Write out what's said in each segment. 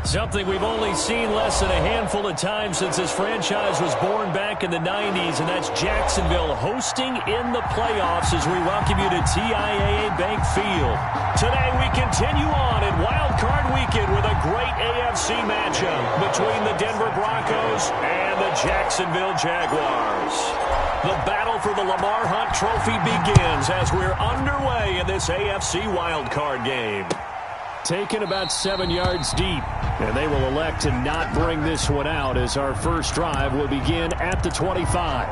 Something we've only seen less than a handful of times since this franchise was born back in the 90s, and that's Jacksonville hosting in the playoffs as we welcome you to TIAA Bank Field. Today we continue on in Wild Card Weekend with a great AFC matchup between the Denver Broncos and the Jacksonville Jaguars. The battle for the Lamar Hunt Trophy begins as we're underway in this AFC Wild Card game. Taken about 7 yards deep, and they will elect to not bring this one out as our first drive will begin at the 25.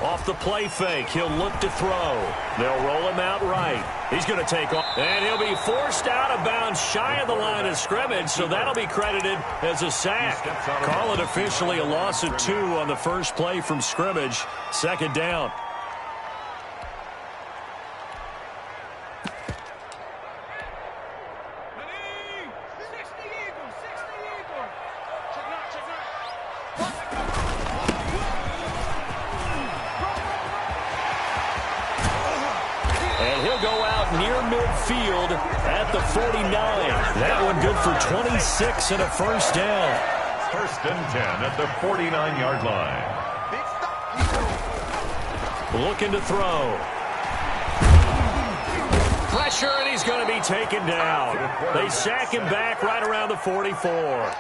Off the play fake, he'll look to throw. They'll roll him out right. He's going to take off, and he'll be forced out of bounds shy of the line of scrimmage, so that'll be credited as a sack. Call it officially a loss of 2 on the first play from scrimmage. Second down. Midfield at the 49. That one good for 26 and a first down. First and 10 at the 49-yard line. Looking to throw. Pressure, and he's going to be taken down. They sack him back right around the 44.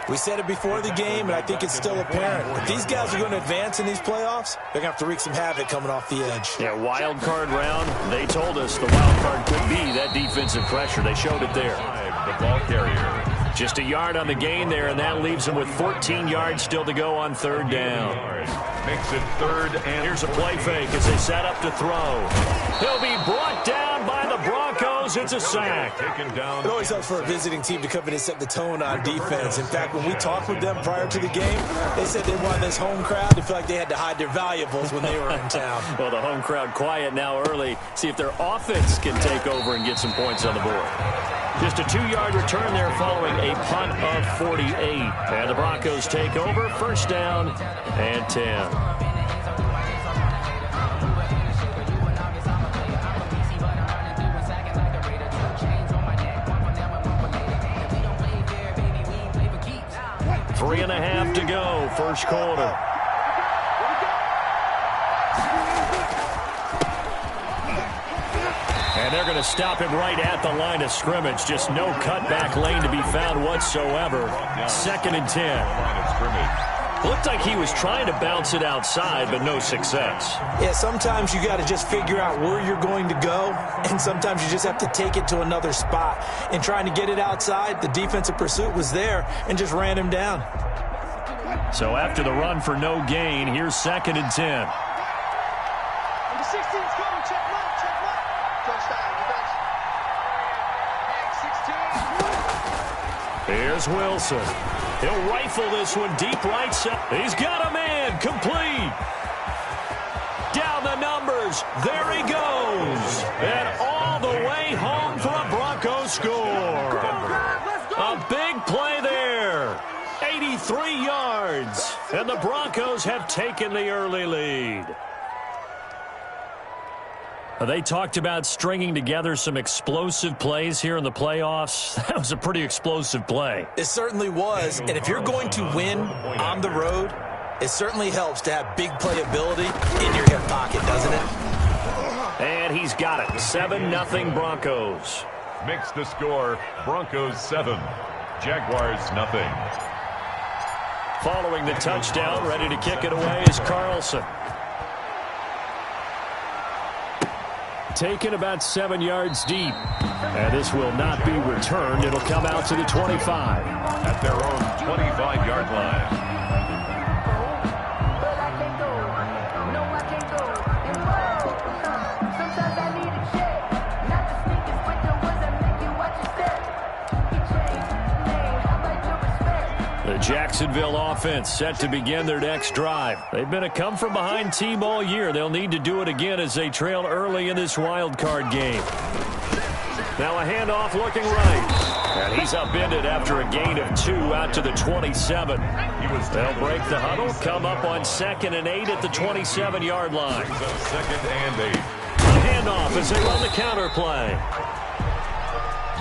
We said it before the game, and I think it's still apparent. If these guys are going to advance in these playoffs, they're going to have to wreak some havoc coming off the edge. Yeah, wild card round. They told us the wild card could be that defensive pressure. They showed it there. The ball carrier. Just a yard on the gain there, and that leaves him with 14 yards still to go on third down. Makes it third and here's a play fake as they set up to throw. He'll be brought down by the Broncos. It's a sack. Taken down. It always helps for a visiting team to come in and set the tone on defense. In fact, when we talked with them prior to the game, they said they wanted this home crowd to feel like they had to hide their valuables when they were in town. Well, the home crowd quiet now early. See if their offense can take over and get some points on the board. Just a 2-yard return there following a punt of 48. And the Broncos take over. First down and 10. Three and a half to go, first quarter. And they're going to stop him right at the line of scrimmage. Just no cutback lane to be found whatsoever. Second and 10. Looked like he was trying to bounce it outside, but no success. Yeah, sometimes you got to just figure out where you're going to go, and sometimes you just have to take it to another spot. In trying to get it outside, the defensive pursuit was there and just ran him down. So after the run for no gain, here's second and 10. Here's Wilson. He'll rifle this one deep right side. He's got a man. Complete. Down the numbers. There he goes. And all the way home for a Broncos score. A big play there. 83 yards. And the Broncos have taken the early lead. They talked about stringing together some explosive plays here in the playoffs. That was a pretty explosive play. It certainly was. And if you're going to win on the road, it certainly helps to have big playability in your hip pocket, doesn't it? And he's got it. 7-0 Broncos. Makes the score Broncos 7, Jaguars 0. Following the touchdown, ready to kick it away is Carlson. Taken about 7 yards deep. And this will not be returned. It'll come out to the 25. At their own 25-yard line. The Jacksonville offense set to begin their next drive. They've been a come-from-behind team all year. They'll need to do it again as they trail early in this wild card game. Now a handoff looking right. And he's upended after a gain of 2 out to the 27. They'll break the huddle, come up on 2nd and 8 at the 27-yard line. 2nd and 8. A handoff as they run the counter play.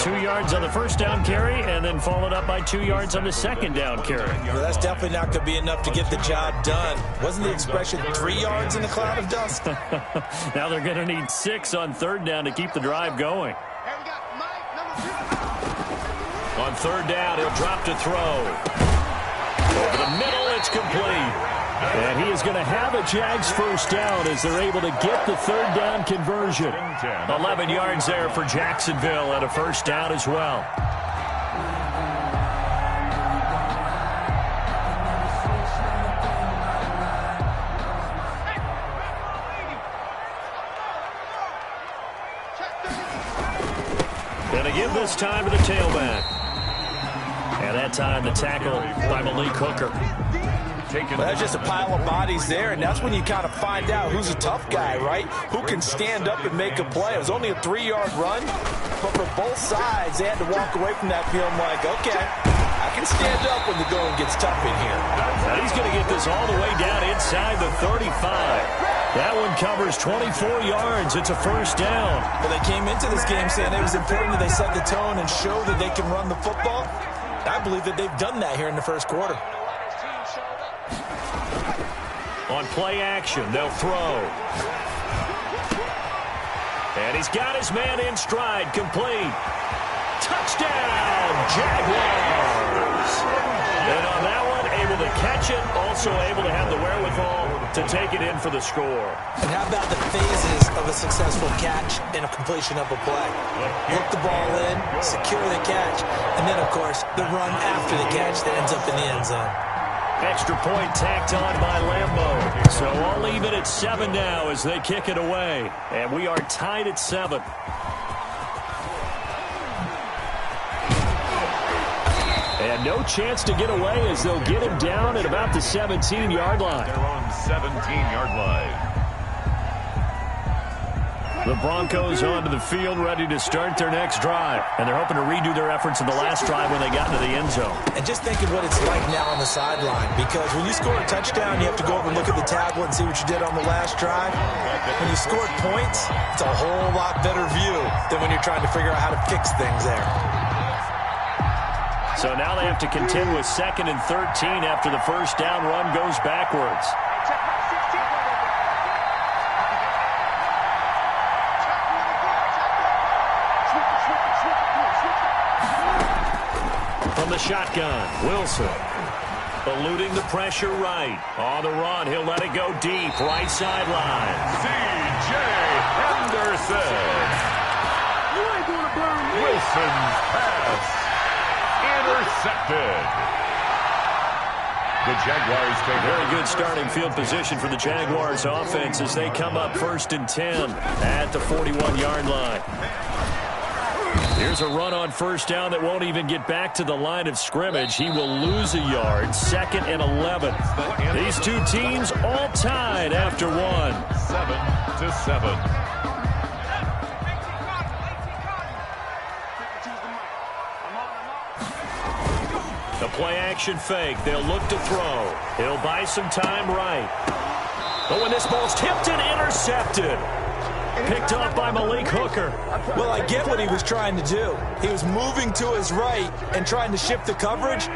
2 yards on the first down carry, and then followed up by 2 yards on the second down carry. Well, that's definitely not going to be enough to get the job done. Wasn't the expression 3 yards in a cloud of dust? Now they're going to need 6 on 3rd down to keep the drive going. On 3rd down, he'll drop to throw. Over the middle, it's complete. And he is going to have a Jags first down as they're able to get the 3rd down conversion. 11 yards there for Jacksonville and a first down as well. Going to give this time to the tailback. And that time the tackle by Malik Hooker. Well, there's just a pile of bodies there, and that's when you kind of find out who's a tough guy, right? Who can stand up and make a play. It was only a 3-yard run, but for both sides, they had to walk away from that feeling like, okay, I can stand up when the going gets tough in here. Now he's going to get this all the way down inside the 35. That one covers 24 yards. It's a first down. Well, they came into this game saying it was important that they set the tone and show that they can run the football. I believe that they've done that here in the first quarter. On play action, they'll throw. And he's got his man in stride, complete. Touchdown, Jaguars! And on that one, able to catch it, also able to have the wherewithal to take it in for the score. And how about the phases of a successful catch and a completion of a play? Hook the ball in, secure the catch, and then, of course, the run after the catch that ends up in the end zone. Extra point tacked on by Lambeau. So I'll leave it at 7 now as they kick it away. And we are tied at 7. And no chance to get away as they'll get him down at about the 17-yard line. They're on 17-yard line. The Broncos onto the field, ready to start their next drive. And they're hoping to redo their efforts in the last drive when they got into the end zone. And just thinking what it's like now on the sideline, because when you score a touchdown, you have to go over and look at the tablet and see what you did on the last drive. When you scored points, it's a whole lot better view than when you're trying to figure out how to fix things there. So now they have to contend with 2nd and 13 after the first down run goes backwards. From the shotgun, Wilson. Eluding the pressure right. On the run, he'll let it go deep. Right sideline. C.J. Henderson. You ain't gonna burn me. Wilson's pass. Intercepted. The Jaguars take very good starting field position for the Jaguars offense as they come up 1st and 10 at the 41-yard line. Here's a run on first down that won't even get back to the line of scrimmage. He will lose a yard. 2nd and 11. These two teams all tied after 1. 7-7. The play-action fake. They'll look to throw. He'll buy some time right. But when this ball's tipped and intercepted. Picked up by Malik Hooker. Well, I get what he was trying to do. He was moving to his right and trying to shift the coverage,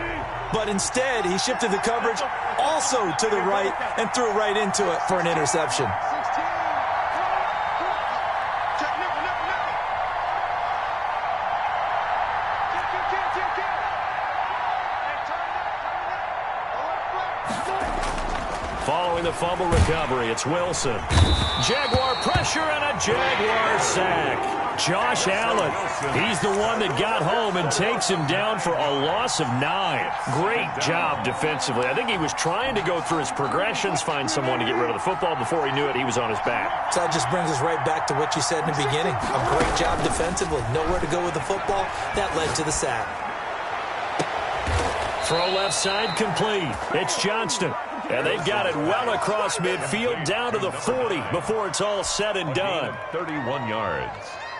but instead he shifted the coverage also to the right and threw right into it for an interception. Following the fumble recovery, it's Wilson. Jaguar pressure and a Jaguar sack. Josh Allen, he's the one that got home and takes him down for a loss of 9. Great job defensively. I think he was trying to go through his progressions, find someone to get rid of the football. Before he knew it, he was on his back. So that just brings us right back to what you said in the beginning. A great job defensively. Nowhere to go with the football. That led to the sack. Throw left side complete. It's Johnston. And they've got it well across midfield down to the 40 before it's all said and done. 31 yards.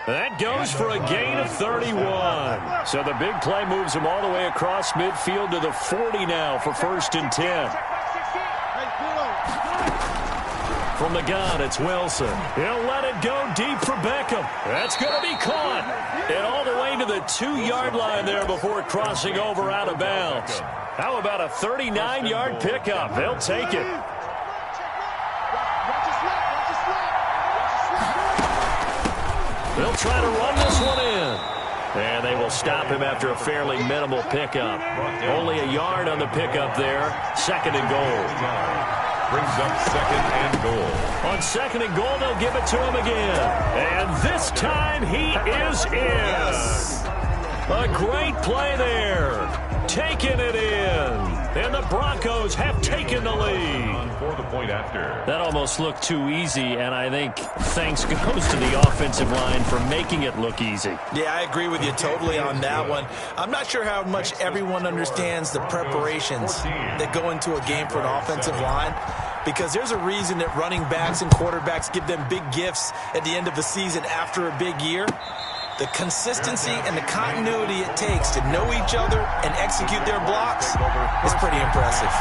That goes for a gain of 31. So the big play moves him all the way across midfield to the 40 now for 1st and 10. From the gun, it's Wilson. He'll let it go deep for Beckham. That's going to be caught. And all the way to the 2-yard line there before crossing over out of bounds. How about a 39-yard pickup? They'll take it. They'll try to run this one in. And they will stop him after a fairly minimal pickup. Only a yard on the pickup there. 2nd and goal. Brings up 2nd and goal. On 2nd and goal, they'll give it to him again. And this time he is in. A great play there. Taking it in. And the Broncos have taken the lead. For the point after. That almost looked too easy, and I think thanks goes to the offensive line for making it look easy. Yeah, I agree with you totally on that one. I'm not sure how much everyone understands the preparations that go into a game for an offensive line, because there's a reason that running backs and quarterbacks give them big gifts at the end of the season after a big year. The consistency and the continuity it takes to know each other and execute their blocks is pretty impressive.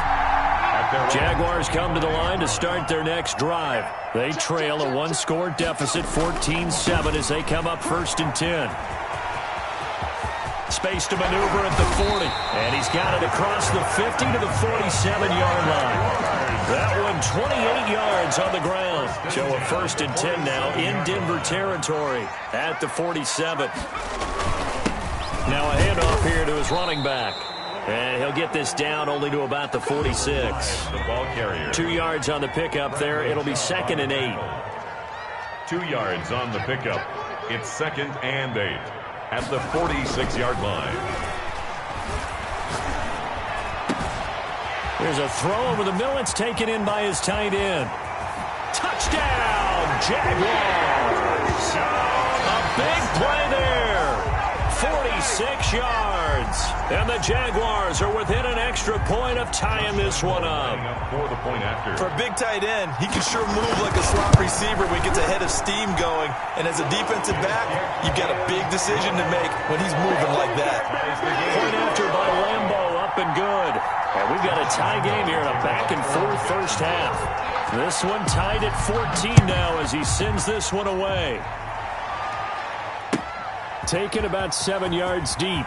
Jaguars come to the line to start their next drive. They trail a 1-score deficit, 14-7, as they come up 1st and 10. Space to maneuver at the 40. And he's got it across the 50 to the 47-yard line. That one 28 yards on the ground. So a 1st and 10 now in Denver territory at the 47. Now a handoff here to his running back. And he'll get this down only to about the 46. The ball carrier. 2 yards on the pickup there. It'll be 2nd and 8. 2 yards on the pickup. It's 2nd and 8 at the 46-yard line. There's a throw over the middle. It's taken in by his tight end. Touchdown, Jaguars. A big play there. 46 yards. And the Jaguars are within an extra point of tying this one up. For the point after. For a big tight end, he can sure move like a slot receiver when he gets a head of steam going. And as a defensive back, you've got a big decision to make when he's moving like that. Point after by Lambeau, up and good. And we've got a tie game here in a back-and-forth first half. This one tied at 14 now as he sends this one away. Taken about 7 yards deep.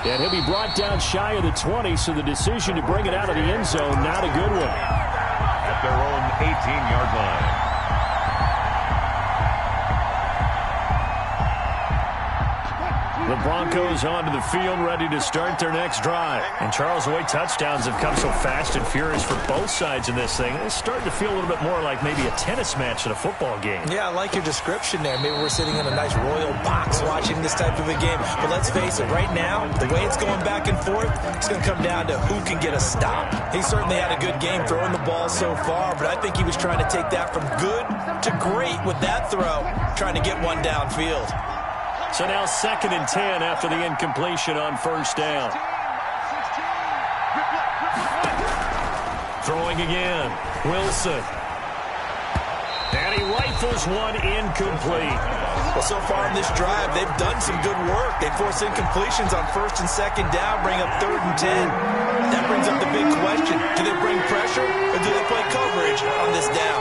And he'll be brought down shy of the 20, so the decision to bring it out of the end zone, not a good one. At their own 18-yard line. The Broncos onto the field, ready to start their next drive. And Charles, the way touchdowns have come so fast and furious for both sides in this thing, it's starting to feel a little bit more like maybe a tennis match at a football game. Yeah, I like your description there. Maybe we're sitting in a nice royal box watching this type of a game. But let's face it, right now, the way it's going back and forth, it's going to come down to who can get a stop. He certainly had a good game throwing the ball so far, but I think he was trying to take that from good to great with that throw, trying to get one downfield. So now 2nd and 10 after the incompletion on 1st down. Throwing again. Wilson. And he rifles one incomplete. Well, so far in this drive, they've done some good work. They force incompletions on 1st and 2nd down, bring up 3rd and 10. That brings up the big question. Do they bring pressure or do they play coverage on this down?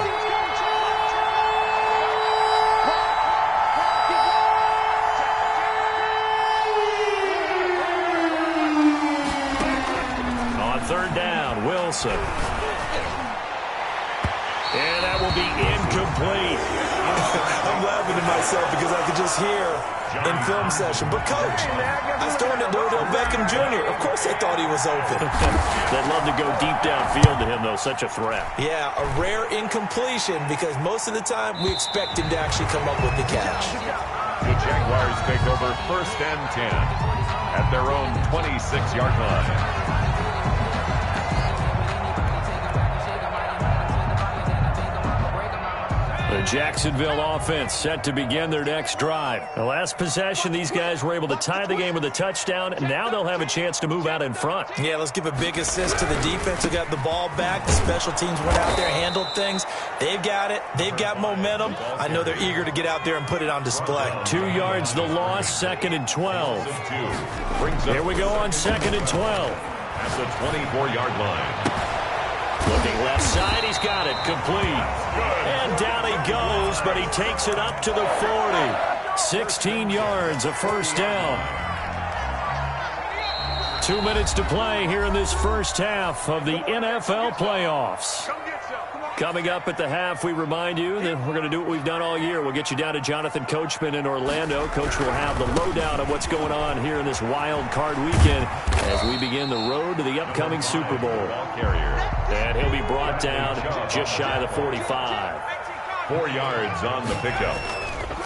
Wilson. And that will be incomplete. I'm laughing to myself because I could just hear in film session. But, Coach, I was throwing it to Odell Beckham Jr. Of course I thought he was open. They'd love to go deep downfield to him, though. Such a threat. Yeah, a rare incompletion because most of the time we expect him to actually come up with the catch. The Jaguars take over 1st and 10 at their own 26-yard line. The Jacksonville offense set to begin their next drive. The last possession, these guys were able to tie the game with a touchdown. Now they'll have a chance to move out in front. Yeah, let's give a big assist to the defense who got the ball back. The special teams went out there, handled things. They've got it. They've got momentum. I know they're eager to get out there and put it on display. 2 yards the loss, 2nd and 12. Here we go on 2nd and 12. At the 24-yard line. Looking left side, he's got it, complete. And down he goes, but he takes it up to the 40. 16 yards, a first down. 2 minutes to play here in this first half of the NFL playoffs. Coming up at the half, we remind you that we're going to do what we've done all year. We'll get you down to Jonathan Coachman in Orlando. Coach will have the lowdown of what's going on here in this wild card weekend as we begin the road to the upcoming Super Bowl. And he'll be brought down just shy of the 45. 4 yards on the pickup.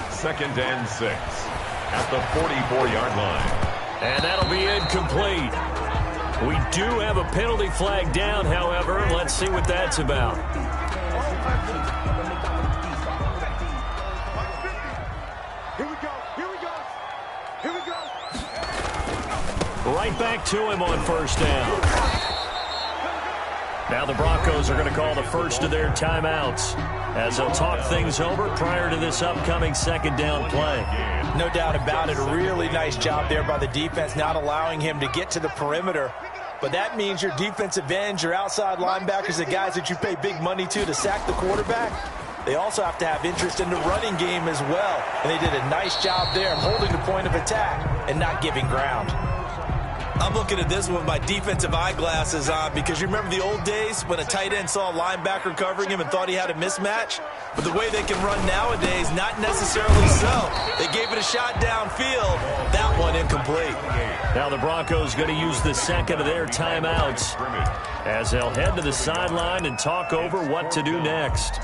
2nd and 6 at the 44-yard line. And that'll be incomplete. We do have a penalty flag down, however. Let's see what that's about. Right back to him on first down. Now the Broncos are going to call the first of their timeouts as they'll talk things over prior to this upcoming 2nd down play. No doubt about it. A really nice job there by the defense, not allowing him to get to the perimeter. But that means your defensive ends, your outside linebackers, the guys that you pay big money to sack the quarterback, they also have to have interest in the running game as well. And they did a nice job there of holding the point of attack and not giving ground. I'm looking at this with my defensive eyeglasses on because you remember the old days when a tight end saw a linebacker covering him and thought he had a mismatch? But the way they can run nowadays, not necessarily so. They gave it a shot downfield. That one incomplete. Now the Broncos going to use the 2nd of their timeouts as they'll head to the sideline and talk over what to do next.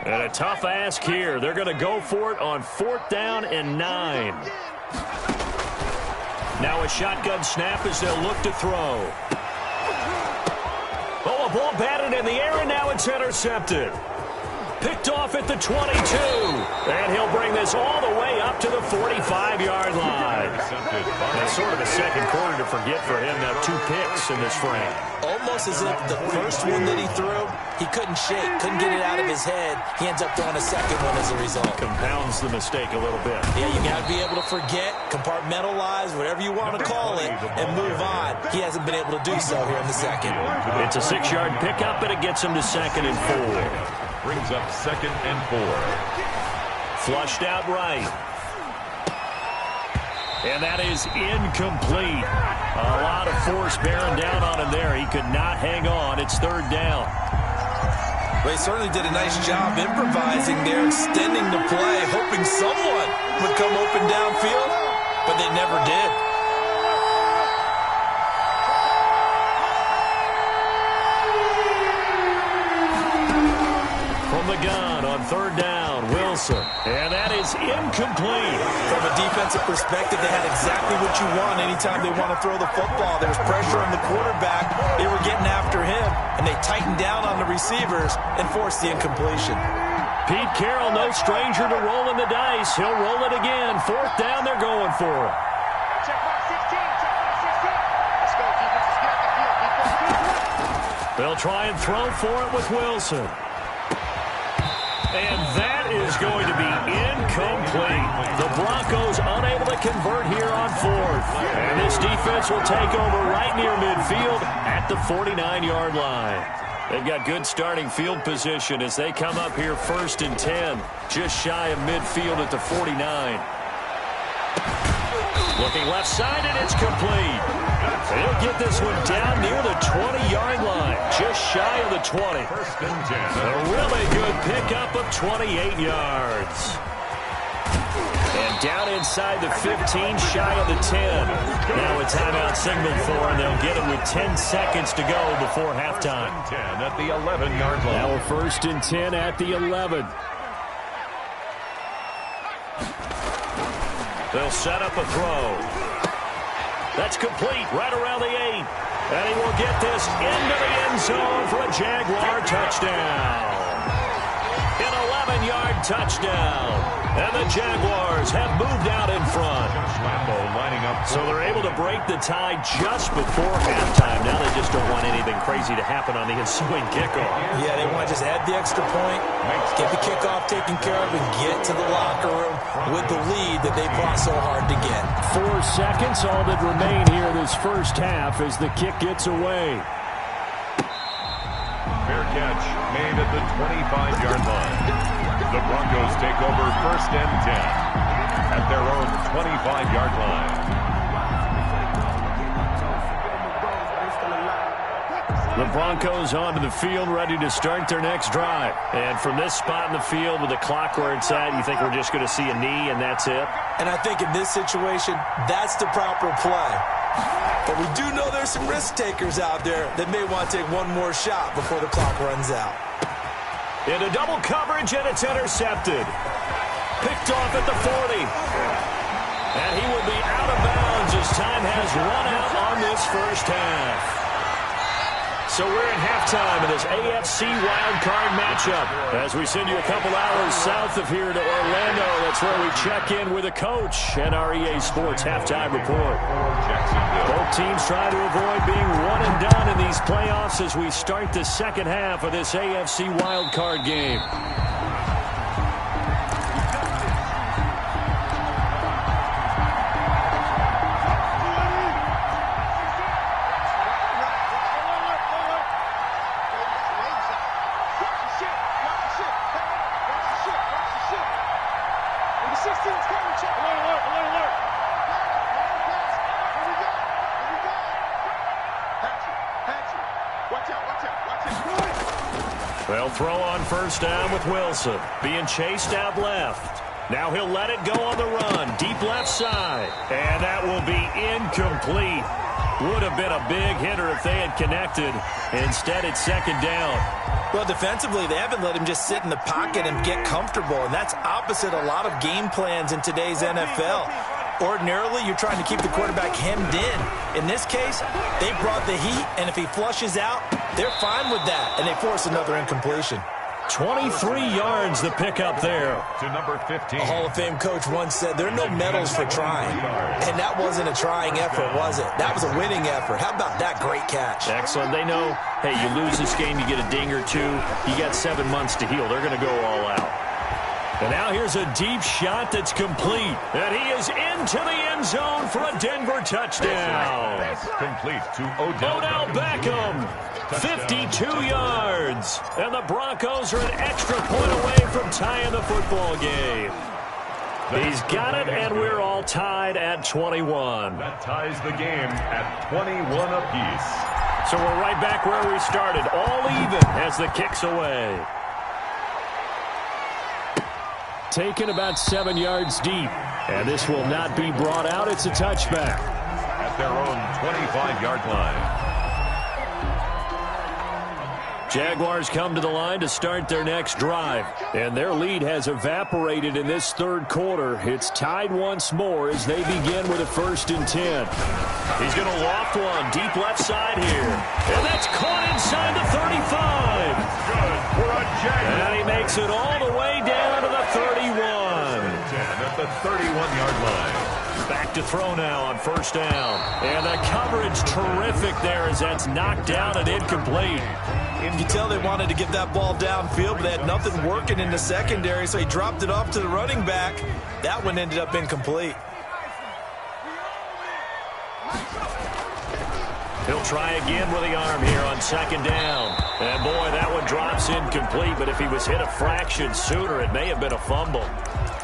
And a tough ask here. They're going to go for it on 4th down and 9. Now a shotgun snap as they'll look to throw. Oh, a ball batted in the air, and now it's intercepted. Picked off at the 22. And he'll bring this all the way up to the 45-yard line. That's sort of a second quarter to forget for him. Now 2 picks in this frame. Almost as if the first one that he threw, he couldn't shake, couldn't get it out of his head. He ends up throwing a second one as a result. Compounds the mistake a little bit. Yeah, you got to be able to forget, compartmentalize, whatever you want to call it, and move on. He hasn't been able to do so here in the second. It's a 6-yard pickup, and it gets him to 2nd and 4. Brings up 2nd and 4. Flushed out right. And that is incomplete. A lot of force bearing down on him there. He could not hang on. It's 3rd down. Well, he certainly did a nice job improvising there, extending the play, hoping someone would come open downfield, but they never did. From the gun on 3rd down, Wilson. And that is incomplete. From a defensive perspective, they had exactly what you want anytime they want to throw the football. There was pressure on the quarterback. They were getting after him, and they tightened down on the receivers and forced the incompletion. Pete Carroll, no stranger to rolling the dice. He'll roll it again. 4th down, they're going for it. Check box 16. Check box 16. Let's go, defense. Let's get off the field. Defense. They'll try and throw for it with Wilson. And that is going to be incomplete. The Broncos unable to convert here on 4th. And this defense will take over right near midfield at the 49-yard line. They've got good starting field position as they come up here 1st and 10, just shy of midfield at the 49. Looking left side, and it's complete. They'll get this one down near the 20-yard line, just shy of the 20. A really good pickup of 28 yards. And down inside the 15, shy of the 10. Now a timeout signaled for, and they'll get it with 10 seconds to go before halftime. 10 at the 11-yard line. Now a 1st and 10 at the 11. They'll set up a throw. That's complete right around the 8. And he will get this into the end zone for a Jaguar touchdown. An 11-yard touchdown. And the Jaguars have moved out in front. Lambo lining up. So they're able to break the tie just before halftime. Now they just don't want anything crazy to happen on the ensuing kickoff. Yeah, they want to just add the extra point, get the kickoff taken care of, and get to the locker room with the lead that they fought so hard to get. 4 seconds, all that remain here this first half as the kick gets away. Fair catch made at the 25-yard line. The Broncos take over 1st and 10 at their own 25-yard line. The Broncos onto the field, ready to start their next drive. And from this spot in the field with the clock where it's at, you think we're just going to see a knee and that's it? And I think in this situation, that's the proper play. But we do know there's some risk takers out there that may want to take one more shot before the clock runs out. Into double coverage, and it's intercepted. Picked off at the 40. And he will be out of bounds as time has run out on this first half. So we're at halftime in this AFC wildcard matchup. As we send you a couple hours south of here to Orlando, that's where we check in with a coach and our EA Sports halftime report. Both teams try to avoid being one and done in these playoffs as we start the second half of this AFC wildcard game. They'll throw on first down with Wilson. Being chased out left. Now he'll let it go on the run. Deep left side. And that will be incomplete. Would have been a big hitter if they had connected. Instead, it's second down. Well, defensively, they haven't let him just sit in the pocket and get comfortable. And that's opposite a lot of game plans in today's NFL. Ordinarily, you're trying to keep the quarterback hemmed in. In this case, they brought the heat, and if he flushes out, they're fine with that, and they force another incompletion. 23 yards the pickup there. To number 15. A Hall of Fame coach once said, there are no medals for trying. And that wasn't a trying effort, was it? That was a winning effort. How about that great catch? Excellent. They know, hey, you lose this game, you get a ding or two. You got 7 months to heal. They're going to go all out. And now here's a deep shot that's complete. And he is into the end zone for a Denver touchdown. That's complete to Odell Beckham. 52 yards. And the Broncos are an extra point away from tying the football game. He's got it, and we're all tied at 21. That ties the game at 21 apiece. So we're right back where we started, all even as the kick's away. Taken about 7 yards deep. And this will not be brought out. It's a touchback. At their own 25-yard line. Jaguars come to the line to start their next drive. And their lead has evaporated in this third quarter. It's tied once more as they begin with a 1st and 10. He's going to loft one deep left side here. And that's caught inside the 35. Good for a Jaguar. And he makes it all the way down to the 31. At the 31-yard line. Back to throw now on first down. And the coverage terrific there as that's knocked down and incomplete. You can tell they wanted to get that ball downfield, but they had nothing working in the secondary, so he dropped it off to the running back. That one ended up incomplete. He'll try again with the arm here on second down. And boy, that one drops incomplete, but if he was hit a fraction sooner, it may have been a fumble.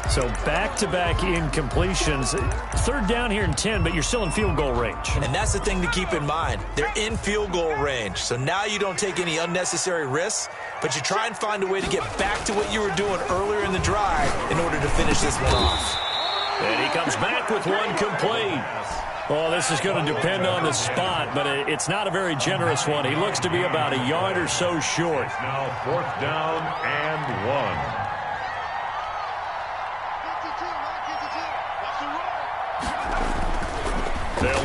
So back-to-back incompletions. Third down here and 10, but you're still in field goal range. And that's the thing to keep in mind. They're in field goal range. So now you don't take any unnecessary risks, but you try and find a way to get back to what you were doing earlier in the drive in order to finish this one off. And he comes back with one complete. Oh, this is going to depend on the spot, but it's not a very generous one. He looks to be about a yard or so short. Now 4th down and 1.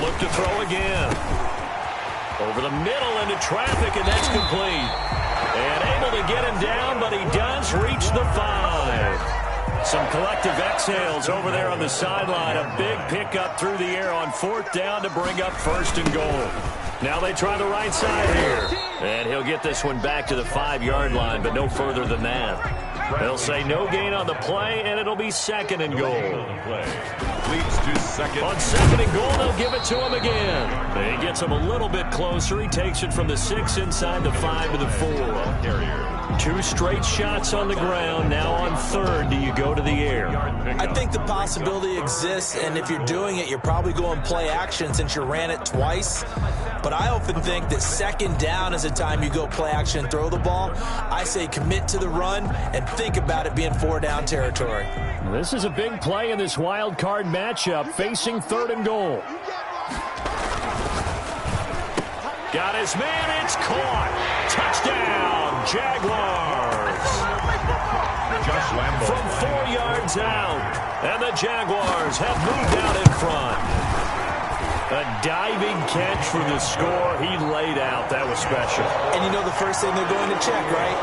look to throw again. Over the middle into traffic, and that's complete. And able to get him down, but he does reach the 5. Some collective exhales over there on the sideline. A big pickup through the air on 4th down to bring up 1st and goal. Now they try the right side here. And he'll get this one back to the 5-yard line, but no further than that. They'll say no gain on the play, and it'll be 2nd and goal. Leads to 2nd. On 2nd and goal, they'll give it to him again. He gets him a little bit closer. He takes it from the 6 inside the 5 to the 4. 2 straight shots on the ground. Now on 3rd, do you go to the air? I think the possibility exists, and if you're doing it, you're probably going play action since you ran it twice. But I often think that 2nd down is a time you go play action and throw the ball. I say commit to the run and think about it being 4-down territory. This is a big play in this wild card matchup, facing 3rd and goal. Got his man, it's caught. Touchdown, Jaguars. Josh Lambo. From 4 yards out, and the Jaguars have moved out in front. A diving catch for the score. He laid out. That was special. And you know the first thing they're going to check, right?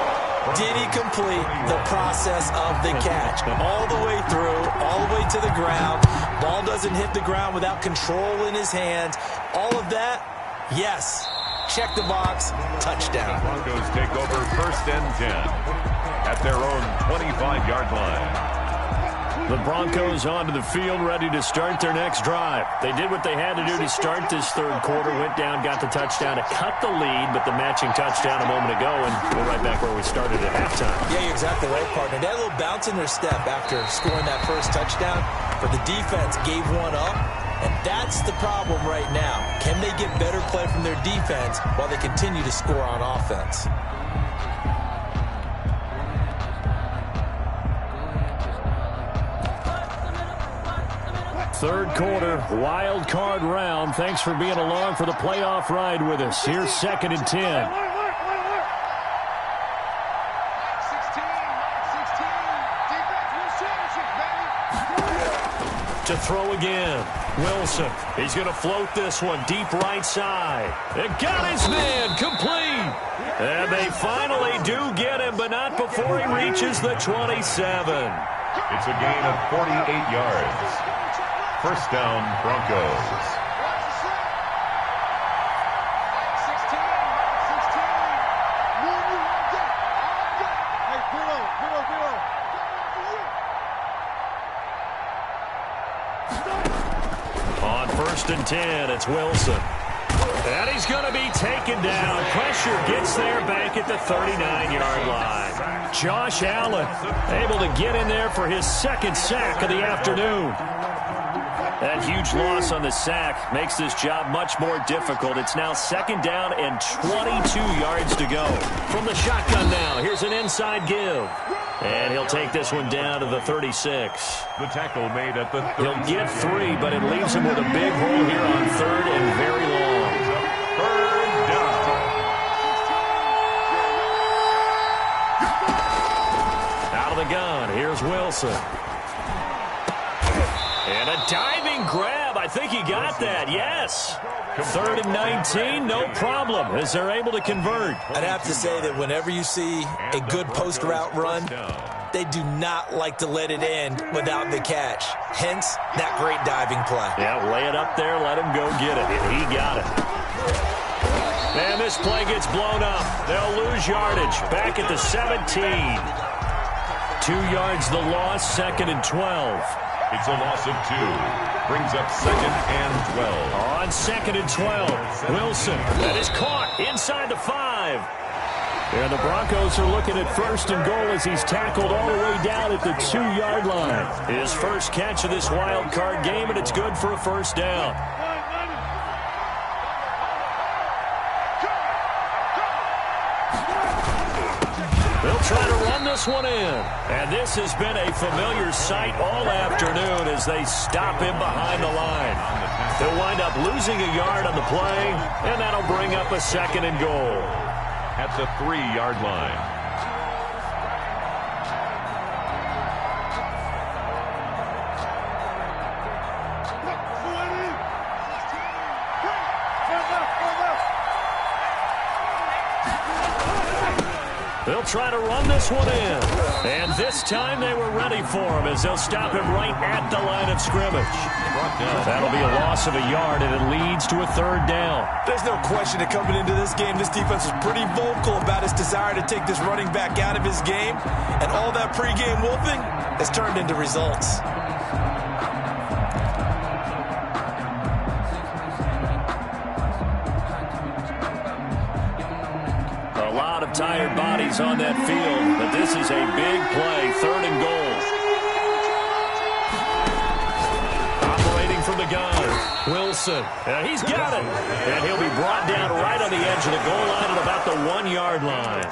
Did he complete the process of the catch? All the way through, all the way to the ground. Ball doesn't hit the ground without control in his hands. All of that, yes. Check the box, touchdown. Broncos take over 1st and 10 at their own 25-yard line. The Broncos onto the field, ready to start their next drive. They did what they had to do to start this 3rd quarter, went down, got the touchdown to cut the lead, but the matching touchdown a moment ago, and we're right back where we started at halftime. Yeah, you're exactly right, partner. They had a little bounce in their step after scoring that first touchdown, but the defense gave one up, and that's the problem right now. Can they get better play from their defense while they continue to score on offense? 3rd quarter, wild card round. Thanks for being along for the playoff ride with us. Here's 2nd and 10. To throw again. Wilson. He's going to float this one deep right side. It got his man complete. And they finally do get him, but not before he reaches the 27. It's a gain of 48 yards. 1st down, Broncos. On 1st and 10, it's Wilson. And he's going to be taken down. Pressure gets there back at the 39-yard line. Josh Allen able to get in there for his 2nd sack of the afternoon. That huge loss on the sack makes this job much more difficult. It's now 2nd down and 22 yards to go. From the shotgun now, here's an inside give. And he'll take this one down to the 36. The tackle made at the 36. He'll get 3, but it leaves him with a big hole here on 3rd and very long. 3rd down. Out of the gun, here's Wilson. And a diving grab. I think he got that. Yes. 3rd and 19, no problem, as they're able to convert. I'd have to say that whenever you see a good post route run, they do not like to let it end without the catch. Hence, that great diving play. Yeah, lay it up there, let him go get it. And he got it. And this play gets blown up. They'll lose yardage. Back at the 17. 2 yards the loss, 2nd and 12. It's a loss of 2. Brings up 2nd and 12. On 2nd and 12, Wilson. That is caught inside the 5. And the Broncos are looking at 1st and goal as he's tackled all the way down at the 2-yard line. His first catch of this wild card game, and it's good for a 1st down. They'll try to run this one in. And this has been a familiar sight all afternoon as they stop him behind the line. They'll wind up losing a yard on the play, and that'll bring up a 2nd and goal. At the 3-yard line. They'll try to run this one in. And this time they were ready for him as they'll stop him right at the line of scrimmage. That'll be a loss of a yard, and it leads to a third down. There's no question that coming into this game, this defense was pretty vocal about his desire to take this running back out of his game. And all that pregame wolfing has turned into results. A lot of tired bodies on that field, but this is a big play, 3rd and goal. Operating from the gun, Wilson. He's got it. And he'll be brought down right on the edge of the goal line at about the 1-yard line.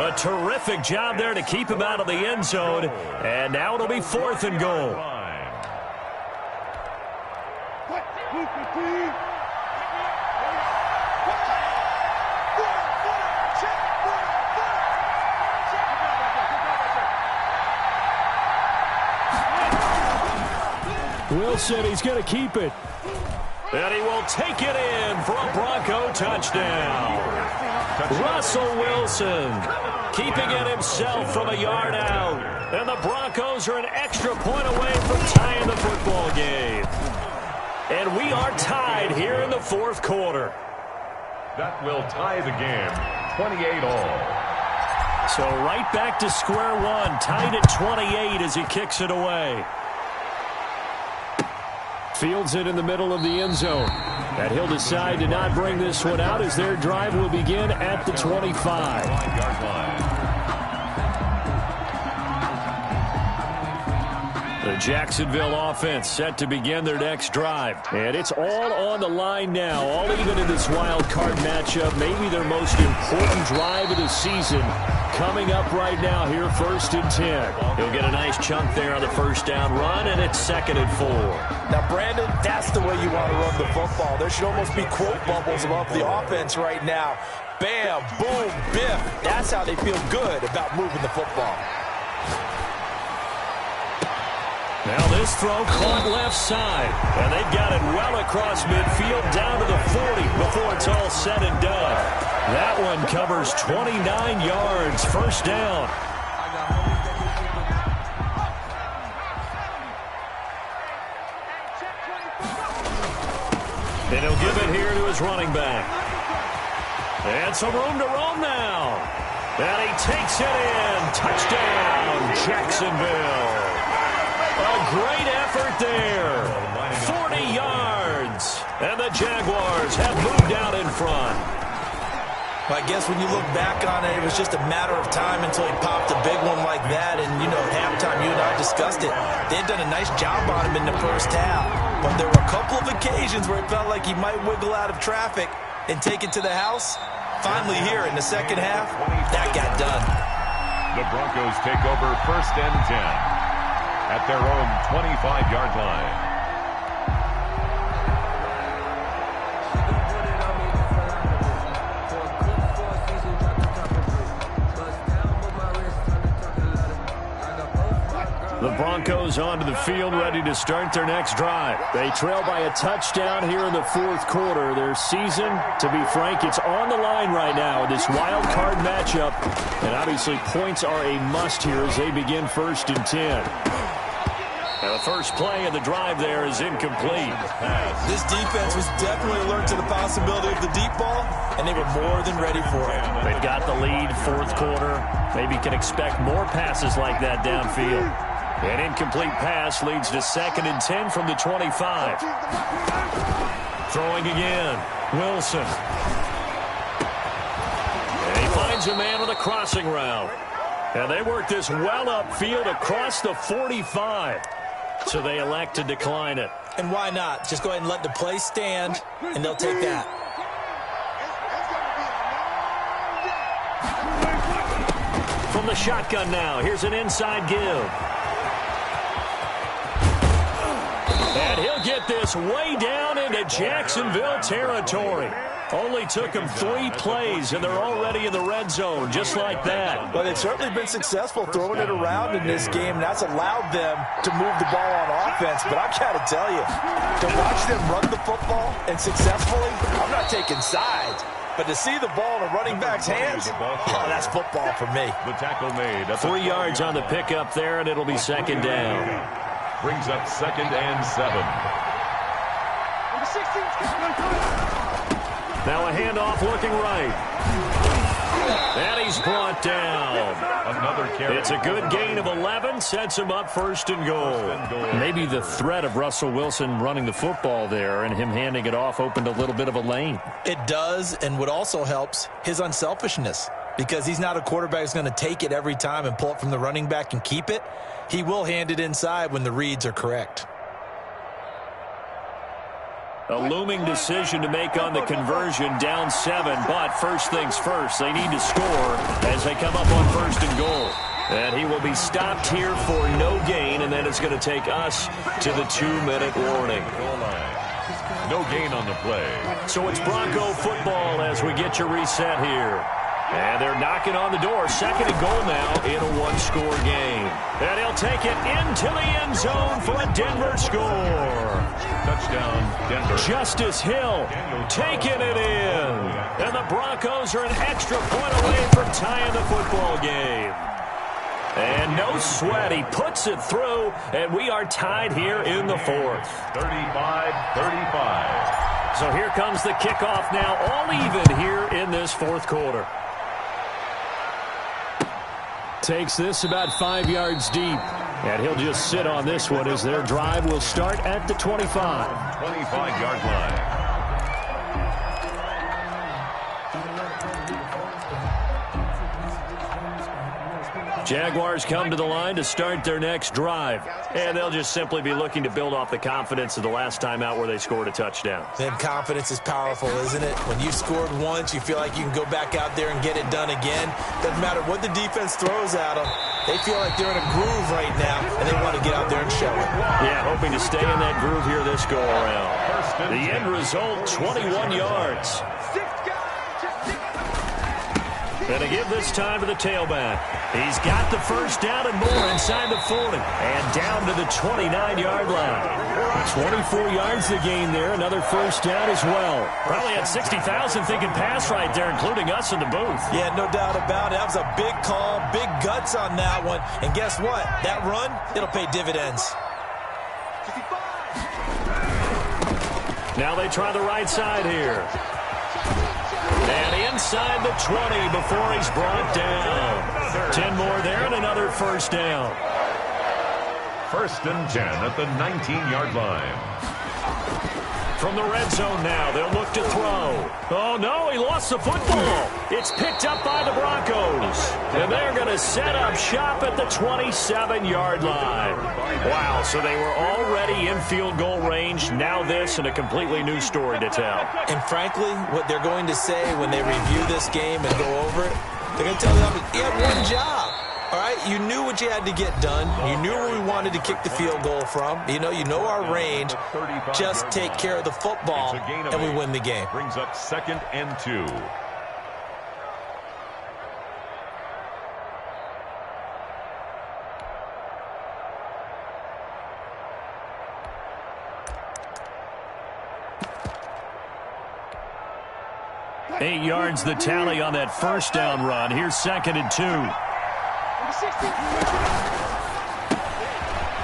A terrific job there to keep him out of the end zone. And now it'll be 4th and goal. Wilson, he's going to keep it. And he will take it in for a Bronco touchdown. Russell Wilson keeping it himself from a yard out. And the Broncos are an extra point away from tying the football game. And we are tied here in the 4th quarter. That will tie the game, 28 all. So right back to square one, tied at 28 as he kicks it away. Fields it in the middle of the end zone. And he'll decide to not bring this one out as their drive will begin at the 25. The Jacksonville offense set to begin their next drive. And it's all on the line now, all even in this wild card matchup. Maybe their most important drive of the season coming up right now here, 1st and 10. He'll get a nice chunk there on the first down run, and it's 2nd and 4. Now, Brandon, that's the way you want to run the football. There should almost be quote bubbles above the offense right now. Bam, boom, biff. That's how they feel good about moving the football. Now this throw caught left side, and they've got it well across midfield down to the 40 before it's all said and done. That one covers 29 yards, 1st down. And he'll give it here to his running back. And some room to roam now. And he takes it in. Touchdown, Jacksonville. A great effort there. 40 yards. And the Jaguars have moved out in front. I guess when you look back on it, it was just a matter of time until he popped a big one like that. And, you know, at halftime, you and I discussed it. They had done a nice job on him in the first half. But there were a couple of occasions where it felt like he might wiggle out of traffic and take it to the house. Finally here in the second half, that got done. The Broncos take over 1st and 10 at their own 25-yard line. The Broncos onto the field, ready to start their next drive. They trail by a touchdown here in the 4th quarter. Their season, to be frank, it's on the line right now in this wild card matchup. And obviously points are a must here as they begin 1st and 10. And the first play of the drive there is incomplete. This defense was definitely alert to the possibility of the deep ball, and they were more than ready for it. They've got the lead, 4th quarter. Maybe can expect more passes like that downfield. An incomplete pass leads to 2nd and 10 from the 25. Throwing again, Wilson. And he finds a man on the crossing route. And they work this well upfield across the 45. So they elect to decline it. And why not? Just go ahead and let the play stand, and they'll take that. From the shotgun now, here's an inside give. And he'll get this way down into Jacksonville territory. Only took him 3 plays, and they're already in the red zone, just like that. Well, they've certainly been successful throwing it around in this game, and that's allowed them to move the ball on offense. But I've got to tell you, to watch them run the football and successfully, I'm not taking sides. But to see the ball in a running back's hands, oh, that's football for me. The tackle made. 3 yards on the pickup there, and it'll be second down. Brings up 2nd and 7. Now a handoff looking right. And he's brought down. Another carry. It's a good gain of 11, sets him up 1st and goal. Maybe the threat of Russell Wilson running the football there and him handing it off opened a little bit of a lane. It does, and what also helps, his unselfishness. Because he's not a quarterback who's going to take it every time and pull it from the running back and keep it. He will hand it inside when the reads are correct. A looming decision to make on the conversion, down 7, but first things first, they need to score as they come up on 1st and goal. And he will be stopped here for no gain, and then it's going to take us to the 2-minute warning. No gain on the play. So it's Bronco football as we get your reset here. And they're knocking on the door. 2nd and goal now in a 1-score game. And he'll take it into the end zone for a Denver score. Touchdown, Denver. Justice Hill taking it in. And the Broncos are an extra point away from tying the football game. And no sweat. He puts it through, and we are tied here in the 4th. 35-35. So here comes the kickoff now, all even here in this 4th quarter. Takes this about 5 yards deep. And he'll just sit on this one as their drive will start at the 25. 25-yard line. Jaguars come to the line to start their next drive. And they'll just simply be looking to build off the confidence of the last time out where they scored a touchdown. Then confidence is powerful, isn't it? When you scored once, you feel like you can go back out there and get it done again. Doesn't matter what the defense throws at them. They feel like they're in a groove right now, and they want to get out there and show it. Yeah, hoping to stay in that groove here this go-around. The end result, 21 yards. And to give this time to the tailback. He's got the first down and more inside the 40. And down to the 29-yard line. 24 yards the gain there. Another first down as well. Probably had 60,000 thinking pass right there, including us in the booth. Yeah, no doubt about it. That was a big call, big guts on that one. And guess what? That run, it'll pay dividends. Now they try the right side here. And inside the 20 before he's brought down. 10 more there and another first down. 1st and 10 at the 19-yard line. From the red zone now, they'll look to throw. Oh, no, he lost the football. It's picked up by the Broncos. And they're going to set up shop at the 27-yard line. Wow, so they were already in field goal range. Now this and a completely new story to tell. And frankly, what they're going to say when they review this game and go over it, they're going to tell them, you had one job. All right, you knew what you had to get done. You knew where we wanted to kick the field goal from. You know our range. Just take care of the football, and we win the game. Brings up 2nd and 2. Eight yards the tally on that first down run. Here's 2nd and 2.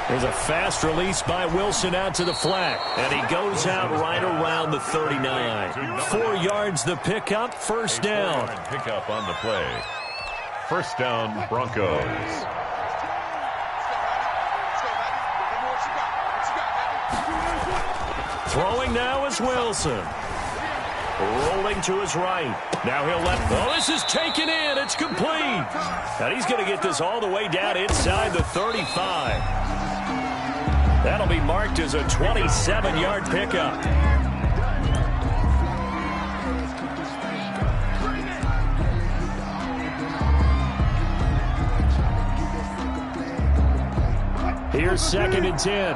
There's a fast release by Wilson out to the flat. And he goes out right around the 39. 4 yards the pickup, first down. Pickup on the play. First down, Broncos. Throwing now is Wilson. Rolling to his right. Now he'll let... Oh, this is taken in. It's complete. And he's going to get this all the way down inside the 35. That'll be marked as a 27-yard pickup. Here's 2nd and 10.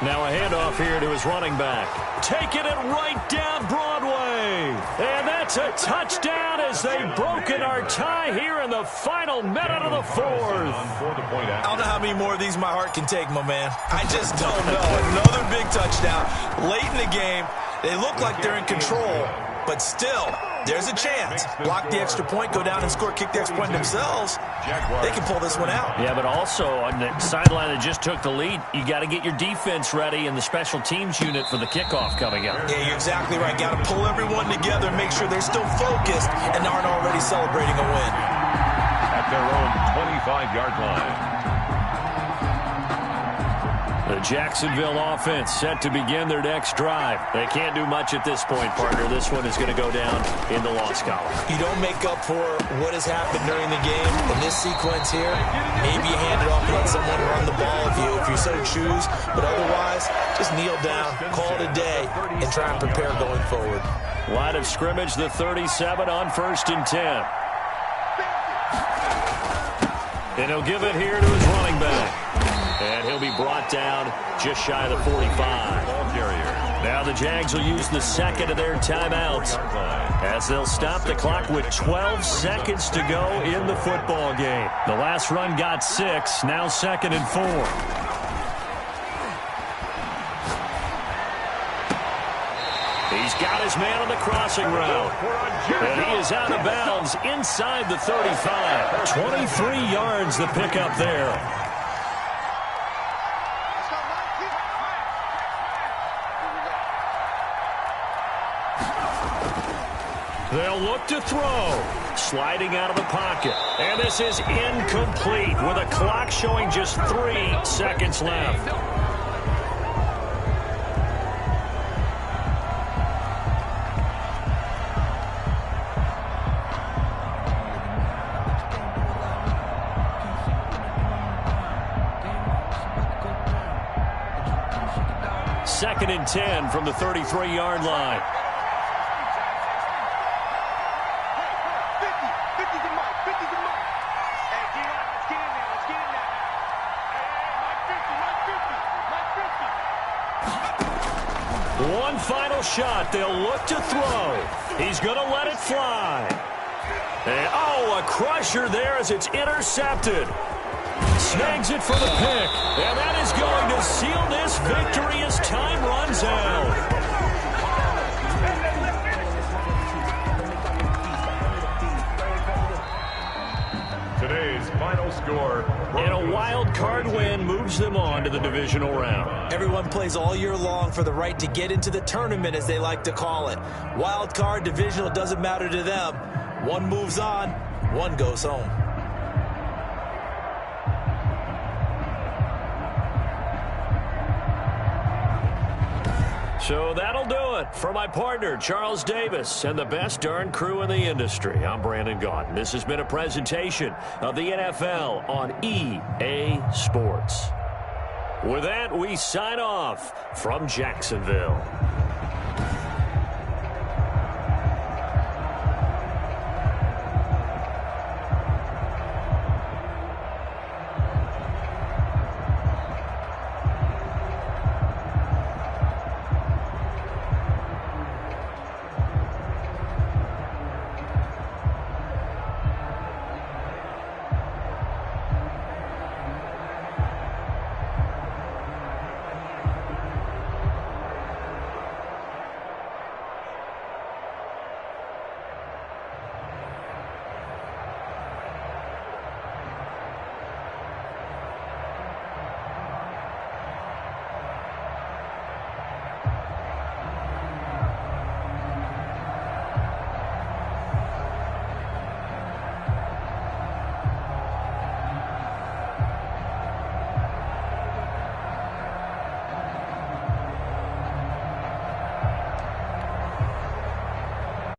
Now a handoff here to his running back. Taking it right down Broadway. And that's a touchdown as they've broken our tie here in the final minute of the fourth. I don't know how many more of these my heart can take, my man. I just don't know. Another big touchdown. Late in the game, they look like they're in control, but still, there's a chance. Block the extra point, go down and score, kick the extra point themselves. They can pull this one out. Yeah, but also on the sideline that just took the lead, you got to get your defense ready and the special teams unit for the kickoff coming up. Yeah, you're exactly right. Got to pull everyone together and make sure they're still focused and aren't already celebrating a win. At their own 25-yard line. The Jacksonville offense set to begin their next drive. They can't do much at this point, partner. This one is going to go down in the loss column. You don't make up for what has happened during the game. In this sequence here, maybe you hand it off and let someone run the ball if you so choose. But otherwise, just kneel down, call it a day, and try and prepare going forward. Line of scrimmage, the 37 on 1st and 10. And he'll give it here to his running back. And he'll be brought down just shy of the 45. Ball carrier. Now the Jags will use the second of their timeouts as they'll stop the clock with 12 seconds to go in the football game. The last run got 6, now 2nd and 4. He's got his man on the crossing route. And he is out of bounds inside the 35. 23 yards the pickup there. They'll look to throw. Sliding out of the pocket. And this is incomplete with a clock showing just 3 seconds left. Second and 10 from the 33-yard line. One final shot. They'll look to throw. He's going to let it fly. And, a crusher there as it's intercepted. Snags it for the pick. And that is going to seal this victory as time runs out. Today's final score. And a wild card win moves them on to the divisional round. Everyone plays all year long for the right to get into the tournament, as they like to call it. Wild card, divisional, doesn't matter to them. One moves on, one goes home. So that'll do it for my partner, Charles Davis, and the best darn crew in the industry. I'm Brandon Gaudin. This has been a presentation of the NFL on EA Sports. With that, we sign off from Jacksonville.